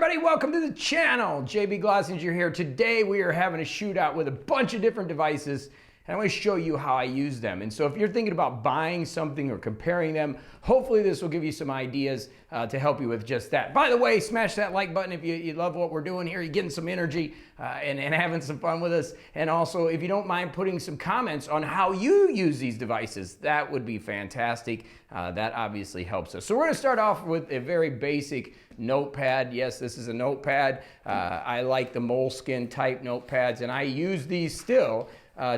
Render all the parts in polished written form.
everybody, welcome to the channel. JB Glossinger here. Today we are having a shootout with a bunch of different devices, and I'm going to show you how I use them. And so if you're thinking about buying something or comparing them, hopefully this will give you some ideas to help you with just that. By the way, smash that like button if you love what we're doing here. You're getting some energy and having some fun with us. And also, if you don't mind putting some comments on how you use these devices, that would be fantastic. That obviously helps us. So we're going to start off with a very basic notepad. Yes, this is a notepad. I like the moleskin type notepads, and I use these still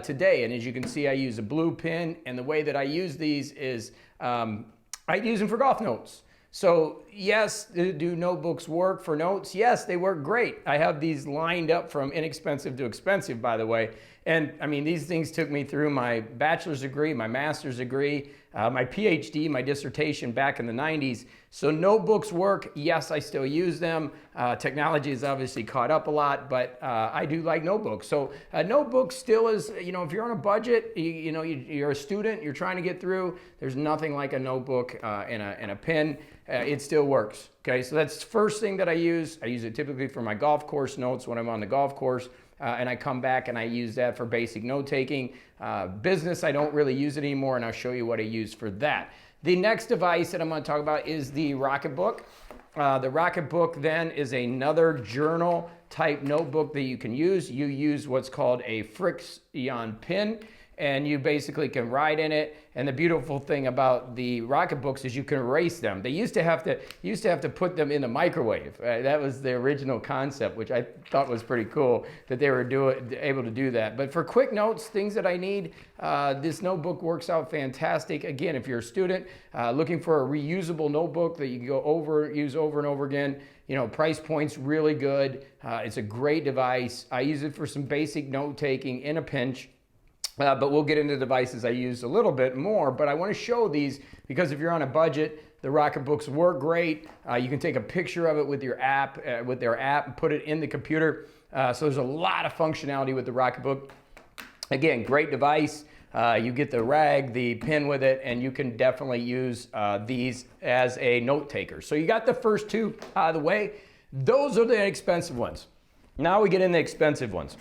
today. And as you can see, I use a blue pen, and the way that I use these is I use them for golf notes. So yes, do notebooks work for notes? Yes, they work great. I have these lined up from inexpensive to expensive, by the way. And I mean, these things took me through my bachelor's degree, my master's degree, my Ph.D., my dissertation back in the 90s. So notebooks work. Yes, I still use them. Technology has obviously caught up a lot, but I do like notebooks. So a notebook still is, you know, if you're on a budget, you're a student, you're trying to get through, there's nothing like a notebook and a pen. It still works. Okay, so that's the first thing that I use. I use it typically for my golf course notes when I'm on the golf course. And I come back and I use that for basic note taking. Business, I don't really use it anymore, and I'll show you what I use for that. The next device that I'm going to talk about is the RocketBook. The RocketBook then is another journal type notebook that you can use. You use what's called a friction pen, and you basically can write in it. And the beautiful thing about the RocketBooks is you can erase them. They used to have to put them in the microwave. That was the original concept, which I thought was pretty cool that they were able to do that. But for quick notes, things that I need, this notebook works out fantastic. Again, if you're a student looking for a reusable notebook that you can use over and over again, you know, price point's really good. It's a great device. I use it for some basic note taking in a pinch. But we'll get into devices I use a little bit more, but I want to show these because if you're on a budget, the RocketBooks work great. You can take a picture of it with your app, with their app, and put it in the computer. So there's a lot of functionality with the RocketBook. Again, great device. You get the rag, the pen with it, and you can definitely use these as a note taker. So you got the first two out of the way. Those are the expensive ones. Now we get into the expensive ones.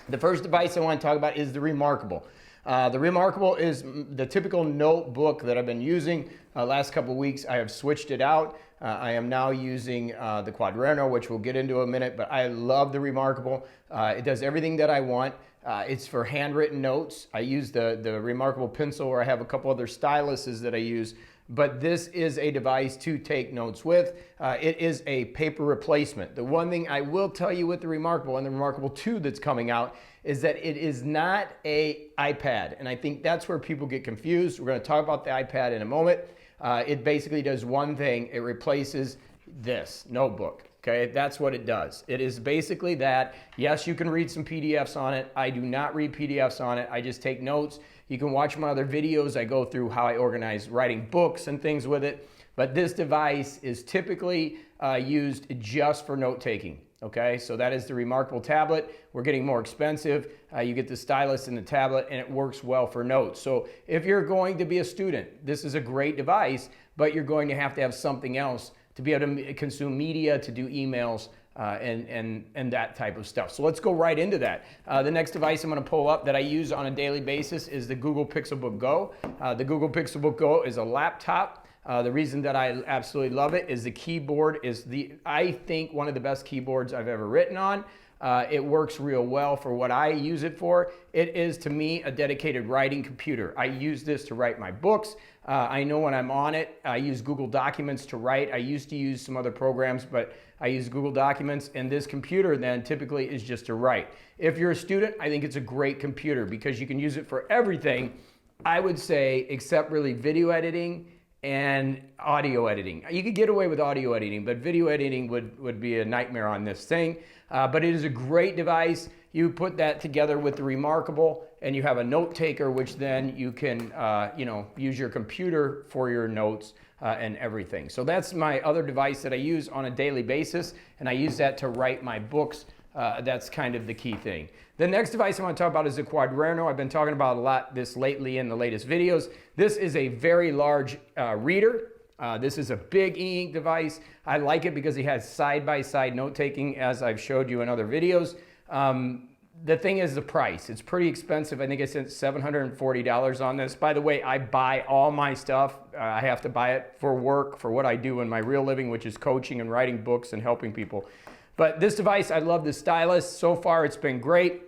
The first device I want to talk about is the reMarkable. The reMarkable is the typical notebook that I've been using. Last couple of weeks I have switched it out. I am now using the Quaderno, which we'll get into in a minute, but I love the reMarkable. It does everything that I want. It's for handwritten notes. I use the reMarkable pencil, or I have a couple other styluses that I use. But this is a device to take notes with. It is a paper replacement. The one thing I will tell you with the reMarkable and the reMarkable 2 that's coming out is that it is not an iPad. And I think that's where people get confused. We're going to talk about the iPad in a moment. It basically does one thing. It replaces this notebook. Okay, that's what it does. It is basically that. Yes, you can read some PDFs on it. I do not read PDFs on it. I just take notes. You can watch my other videos. I go through how I organize writing books and things with it. But this device is typically used just for note taking. Okay, so that is the reMarkable tablet. We're getting more expensive. You get the stylus and the tablet, and it works well for notes. So if you're going to be a student, this is a great device, but you're going to have something else to be able to consume media, to do emails, and that type of stuff. So let's go right into that. The next device I'm going to pull up that I use on a daily basis is the Google Pixelbook Go. The Google Pixelbook Go is a laptop. The reason that I absolutely love it is the keyboard is I think one of the best keyboards I've ever written on. It works real well for what I use it for. It is, to me, a dedicated writing computer. I use this to write my books. I know when I'm on it, I use Google Documents to write. I used to use some other programs, but I use Google Documents, and this computer then typically is just to write. If you're a student, I think it's a great computer because you can use it for everything, I would say, except really video editing and audio editing. You could get away with audio editing, but video editing would be a nightmare on this thing. But it is a great device. You put that together with the reMarkable, and you have a note taker, which then you can use your computer for your notes and everything. So that's my other device that I use on a daily basis, and I use that to write my books. That's kind of the key thing. The next device I want to talk about is the Quaderno. I've been talking about a lot this lately in the latest videos. This is a very large reader. This is a big e-ink device. I like it because it has side-by-side note-taking, as I've showed you in other videos. The thing is the price. It's pretty expensive. I think I spent $740 on this. By the way, I buy all my stuff. I have to buy it for work, for what I do in my real living, which is coaching and writing books and helping people. But this device, I love the stylus. So far, it's been great.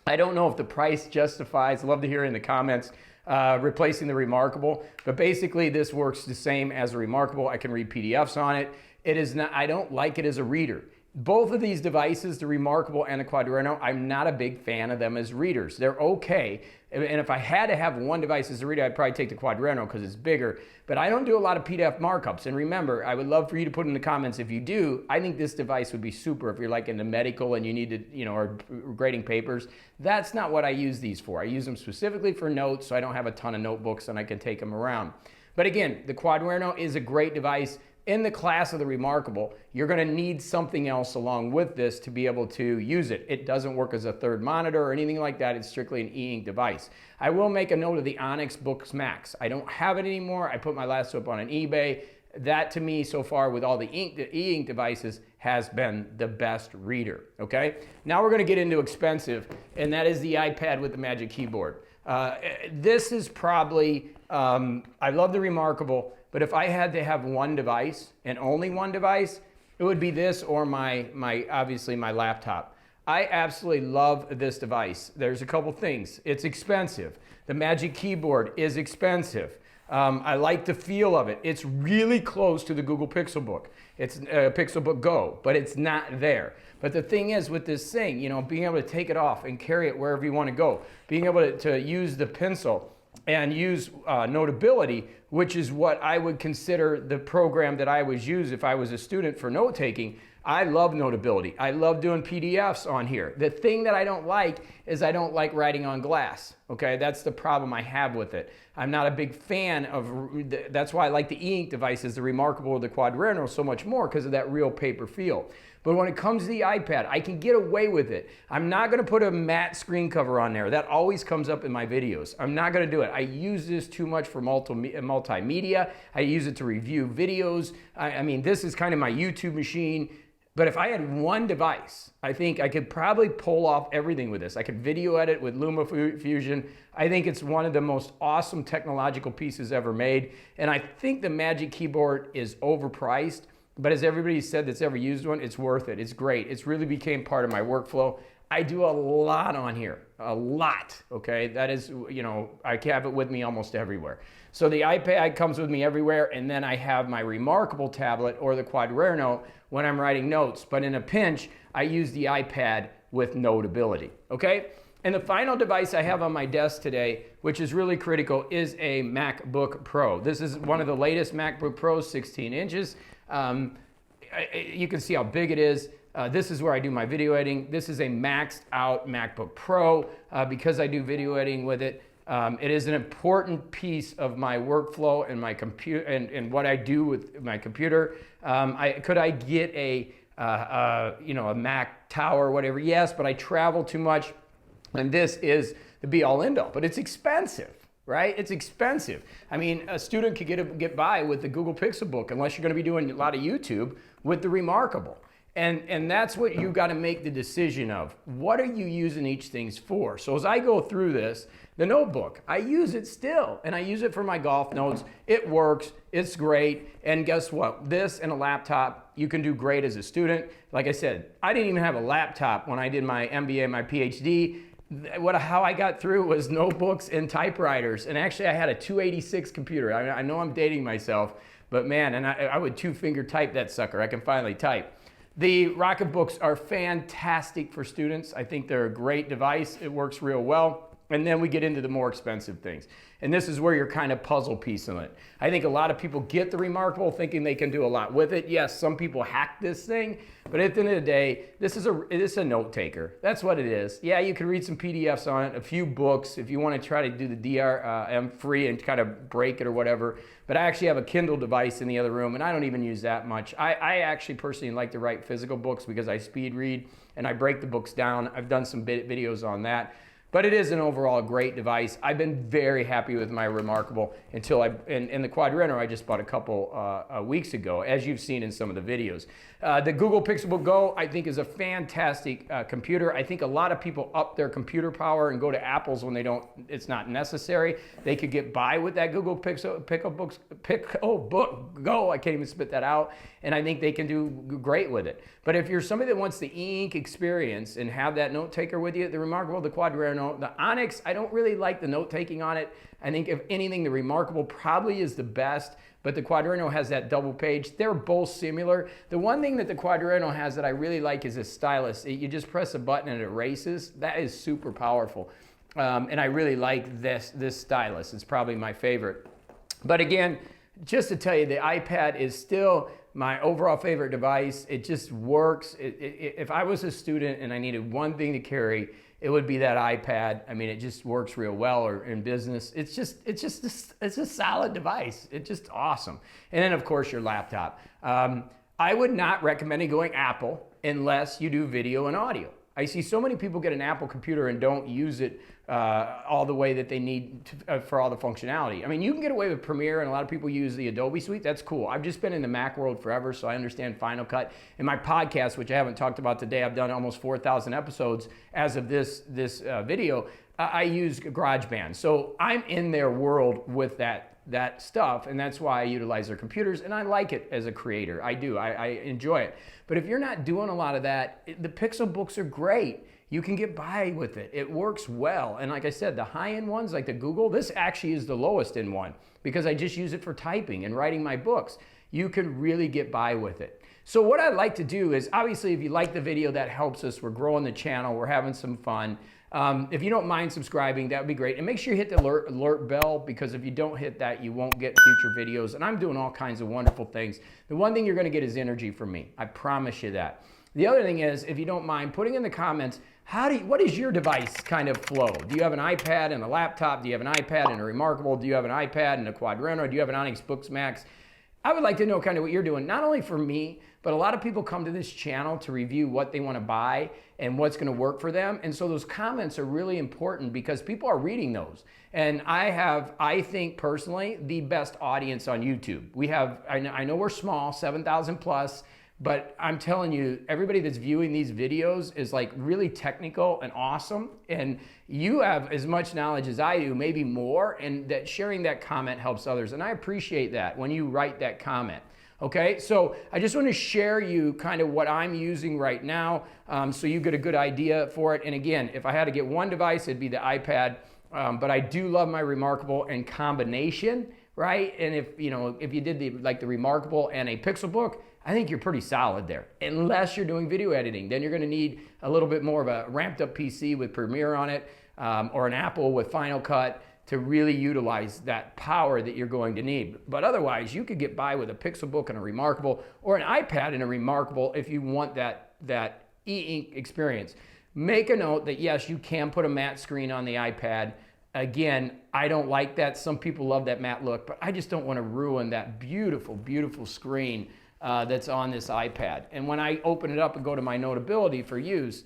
I don't know if the price justifies, I'd love to hear in the comments, replacing the reMarkable. But basically, this works the same as a reMarkable. I can read PDFs on it. It is not, I don't like it as a reader. Both of these devices, the reMarkable and the Quaderno, I'm not a big fan of them as readers. They're okay. And if I had to have one device as a reader, I'd probably take the Quaderno because it's bigger. But I don't do a lot of PDF markups. And remember, I would love for you to put in the comments if you do. I think this device would be super if you're like into medical and you need to, or grading papers. That's not what I use these for. I use them specifically for notes, so I don't have a ton of notebooks and I can take them around. But again, the Quaderno is a great device. In the class of the reMarkable, you're going to need something else along with this to be able to use it. It doesn't work as a third monitor or anything like that. It's strictly an e-ink device. I will make a note of the Onyx Books Max. I don't have it anymore. I put my last up on an eBay. That to me so far with all the e-ink devices has been the best reader, okay? Now we're going to get into expensive, and that is the iPad with the Magic Keyboard. This is probably, I love the reMarkable, but if I had to have one device and only one device, it would be this or obviously my laptop. I absolutely love this device. There's a couple things. It's expensive. The Magic Keyboard is expensive. I like the feel of it. It's really close to the Google Pixelbook. It's Pixelbook Go, but it's not there. But the thing is with this thing, being able to take it off and carry it wherever you want to go, being able to use the pencil and use Notability, which is what I would consider the program that I would use if I was a student for note taking. I love Notability. I love doing PDFs on here. The thing that I don't like is I don't like writing on glass. Okay, that's the problem I have with it. I'm not a big fan of, that's why I like the e-ink devices, the reMarkable or the Quaderno so much more because of that real paper feel. But when it comes to the iPad, I can get away with it. I'm not gonna put a matte screen cover on there. That always comes up in my videos. I'm not gonna do it. I use this too much for multimedia. I use it to review videos. I mean, this is kind of my YouTube machine. But if I had one device, I think I could probably pull off everything with this. I could video edit with LumaFusion. I think it's one of the most awesome technological pieces ever made. And I think the Magic Keyboard is overpriced. But as everybody said that's ever used one, it's worth it. It's great. It's really became part of my workflow. I do a lot on here, a lot, okay? That is, I have it with me almost everywhere. So the iPad comes with me everywhere, and then I have my reMarkable tablet or the Quaderno when I'm writing notes. But in a pinch, I use the iPad with Notability, okay? And the final device I have on my desk today, which is really critical, is a MacBook Pro. This is one of the latest MacBook Pros, 16 inches. You can see how big it is. This is where I do my video editing. This is a maxed out MacBook Pro because I do video editing with it. It is an important piece of my workflow and my computer and what I do with my computer. Could I get a Mac Tower or whatever? Yes, but I travel too much, and this is the be-all end-all. But it's expensive. Right? It's expensive. I mean, a student could get by with the Google Pixelbook unless you're going to be doing a lot of YouTube with the reMarkable. And that's what you got to make the decision of. What are you using each thing for? So as I go through this, the notebook, I use it still, and I use it for my golf notes. It works. It's great. And guess what? This and a laptop, you can do great as a student. Like I said, I didn't even have a laptop when I did my MBA, my Ph.D. How I got through was notebooks and typewriters. And actually I had a 286 computer. I know I'm dating myself, but man, and I would two-finger type that sucker. I can finally type. The RocketBooks are fantastic for students. I think they're a great device. It works real well. And then we get into the more expensive things. And this is where you're kind of puzzle piecing it. I think a lot of people get the reMarkable thinking they can do a lot with it. yes, some people hack this thing, but at the end of the day, this is a note taker. That's what it is. Yeah, you can read some PDFs on it, a few books if you want to try to do the DRM free and kind of break it or whatever. But I actually have a Kindle device in the other room, and I don't even use that much. I actually personally like to write physical books because I speed read and I break the books down. I've done some videos on that. But it is an overall great device. I've been very happy with my reMarkable until and the Quaderno I just bought a couple weeks ago, as you've seen in some of the videos. The Google Pixelbook Go, I think, is a fantastic computer. I think a lot of people up their computer power and go to Apple's when it's not necessary. They could get by with that Google Pixelbook Go. I can't even spit that out. And I think they can do great with it. But if you're somebody that wants the e-ink experience and have that note taker with you, the reMarkable, the Quaderno, the Onyx, I don't really like the note taking on it. I think if anything, the reMarkable probably is the best, but the Quaderno has that double page. They're both similar. The one thing that the Quaderno has that I really like is a stylus. You just press a button and it erases. That is super powerful. And I really like this stylus. It's probably my favorite. But again, just to tell you, the iPad is still my overall favorite device. It just works. If I was a student and I needed one thing to carry, it would be that iPad. I mean, it just works real well, or in business. It's a solid device. It's just awesome. And then of course your laptop. I would not recommend going Apple unless you do video and audio. I see so many people get an Apple computer and don't use it all the way that they need for all the functionality. I mean, you can get away with Premiere, and a lot of people use the Adobe suite. That's cool. I've just been in the Mac world forever, so I understand Final Cut. In my podcast, which I haven't talked about today, I've done almost 4,000 episodes as of this video. I use GarageBand, so I'm in their world with that stuff, and that's why I utilize their computers, and I like it as a creator. I do. I enjoy it. But if you're not doing a lot of that, the Pixelbooks are great. You can get by with it. It works well. And like I said, the high-end ones, like the Google, this actually is the lowest end one because I just use it for typing and writing my books. You can really get by with it. So what I'd like to do is, obviously, if you like the video, that helps us. We're growing the channel. We're having some fun. If you don't mind subscribing, that would be great. And make sure you hit the alert bell, because if you don't hit that, you won't get future videos. And I'm doing all kinds of wonderful things. The one thing you're going to get is energy from me. I promise you that. The other thing is, if you don't mind putting in the comments, what is your device kind of flow? Do you have an iPad and a laptop? Do you have an iPad and a reMarkable? Do you have an iPad and a Quaderno? Do you have an Onyx Books Max? I would like to know kind of what you're doing, not only for me, but a lot of people come to this channel to review what they want to buy and what's going to work for them. And so those comments are really important because people are reading those. And I have, I think personally, the best audience on YouTube. We have, I know we're small, 7,000 plus, but I'm telling you, everybody that's viewing these videos is like really technical and awesome. And you have as much knowledge as I do, maybe more, and that sharing that comment helps others. And I appreciate that when you write that comment. Okay, so I just want to share you kind of what I'm using right now, so you get a good idea for it. And again, if I had to get one device, it'd be the iPad. But I do love my reMarkable in combination, right? And if you did the reMarkable and a Pixelbook, I think you're pretty solid there. Unless you're doing video editing, then you're going to need a little bit more of a ramped up PC with Premiere on it, or an Apple with Final Cut, to really utilize that power that you're going to need. But otherwise, you could get by with a Pixelbook and a reMarkable, or an iPad and a reMarkable if you want that e-ink experience. Make a note that yes, you can put a matte screen on the iPad. Again, I don't like that. Some people love that matte look, but I just don't want to ruin that beautiful, beautiful screen that's on this iPad. And when I open it up and go to my Notability for use,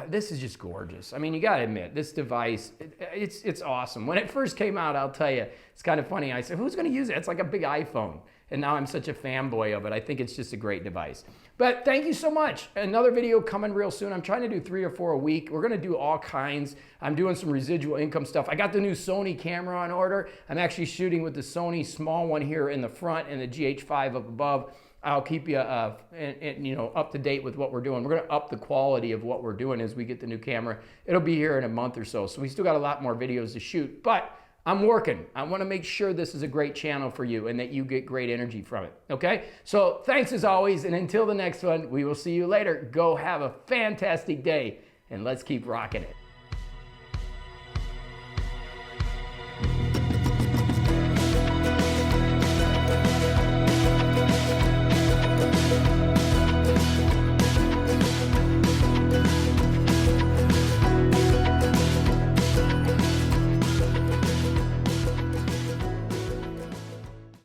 this is just gorgeous. I mean, you got to admit, this device, it's awesome. When it first came out, I'll tell you, it's kind of funny. I said, who's going to use it? It's like a big iPhone. And now I'm such a fanboy of it. I think it's just a great device. But thank you so much. Another video coming real soon. I'm trying to do 3 or 4 a week. We're going to do all kinds. I'm doing some residual income stuff. I got the new Sony camera on order. I'm actually shooting with the Sony small one here in the front and the GH5 up above. I'll keep you up to date with what we're doing. We're going to up the quality of what we're doing as we get the new camera. It'll be here in a month or so. So we still got a lot more videos to shoot, but I'm working. I want to make sure this is a great channel for you and that you get great energy from it. Okay? So thanks as always. And until the next one, we will see you later. Go have a fantastic day and let's keep rocking it.